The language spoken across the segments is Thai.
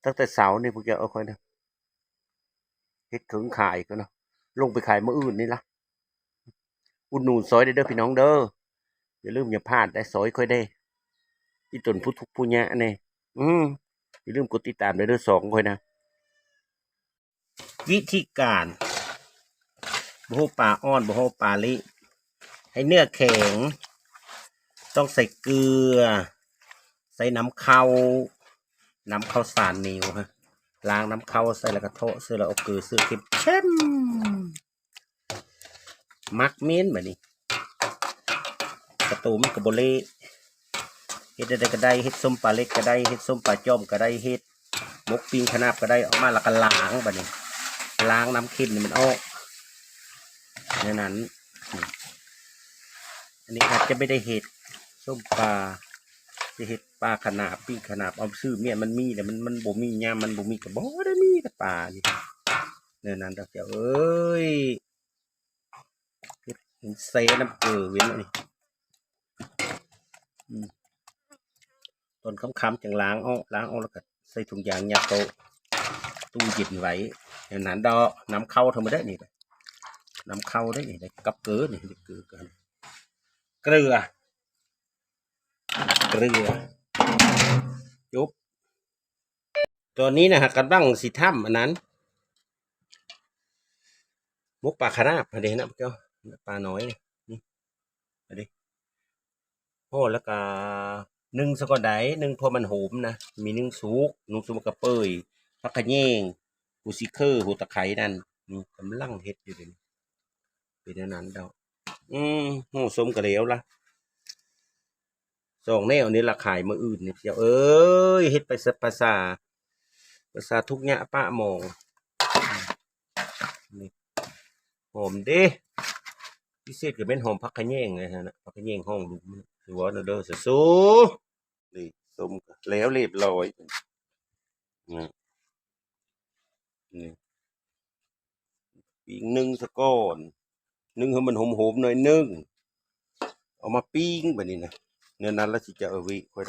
ตั้งแต่เสาร์นี่พวกจะเอาค่อยนะเฮ็ดถึงขายก็เนาะลงไปขายมื้ออื่นนี่ล่ะอุดหนุนซอยเด้อพี่น้องเด้ออย่าลืมอย่าพลาดได้ซอยค่อยได้ที่ตนผู้ทุกผู้ยะแน่อย่าลืมกดติดตามเด้อ2ค่อยนะวิธีการบ่ฮู้ปลาอ้อนบ่ฮู้ปลาลิให้เนื้อแข็งต้องใส่เกลือใส่น้ำเข้าสารเหนียวฮะล้างน้ำเข้าใส่แล้วก็โทะเสื้อแล้วเอาเกลือซื้อเข้มมักเม้นแบบนี้กระตูมกระโบเล่เฮ็ดได้ก็ได้เฮ็ดส้มปลาเล็กก็ได้เฮ็ดส้มปลาจ้อมก็ได้เฮ็ดมกปิ้งขนาบก็ได้ออกมาแล้วก็ล้างแบบนี้ล้างน้ำขี้นี่มันออกในนั้นอันนี้อาจจะไม่ได้เห็ดส้มปลาจะเห็ดปลาขนาบปิ้งขนาบเอาซื้อเมียมันมีแต่มันบ่มียามมันบ่มีกระบอกได้มีแต่ปลานี่ในนั้นดอกเดียวเอ้ยเห็ดเซน้ำเกลือเว้นนี่ตอนค่ำๆจังล้างออกแล้วก็ใส่ถุงยางยัดโตตู้เย็นไว้ในนั้นดอกน้ำเข้าทำไมได้นี่น้ำเข้าได้นี่ได้กับเกลือนี่เกลือกันเกลือจุบตัวนี้นะฮะกำลังสิถ้ำอันนั้นมุกปลาคาราบอะไรนะเจ้าปลาน้อยนี่อะไรพ่อแล้วก็นึ่งสกอไดนึ่งพอมันโหมนะมีนึ่งสุกกระเปยผักกระเยงหูซิเคอร์หูตะไคร้นั่นนี่กำลังเฮ็ดอยู่เลยเป็นนั้นเดาโหสมกระเหลวละสองแนวนี้ราขายมาอื่นเนี่ยเจ้าเอ้ยเฮ็ดไปสัภาษาทุกเนี้ยป้ามองนี่หอมเด้พิเศษก็เป็นหอมผักกระเยงเลยฮะนะผักกระเยงห้องดูสวยนะเด้อสู้นี่ส้มแล้วเรียบร้อยนี่ปิ้งนึ่งซะก่อนนึ่งให้มันหอมๆหน่อยนึ่งเอามาปิ้งแบบนี้นะเนื้อนั้นแล้วสิจะเอาไว้ค่อย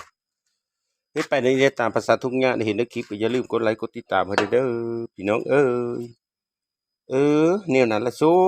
เฮ็ดไปในตามภาษาทุกอย่างเห็นในคลิปอย่าลืมกดไลค์กดติดตามให้เด้อพี่น้องเอ้ยแนวนั้นละสู้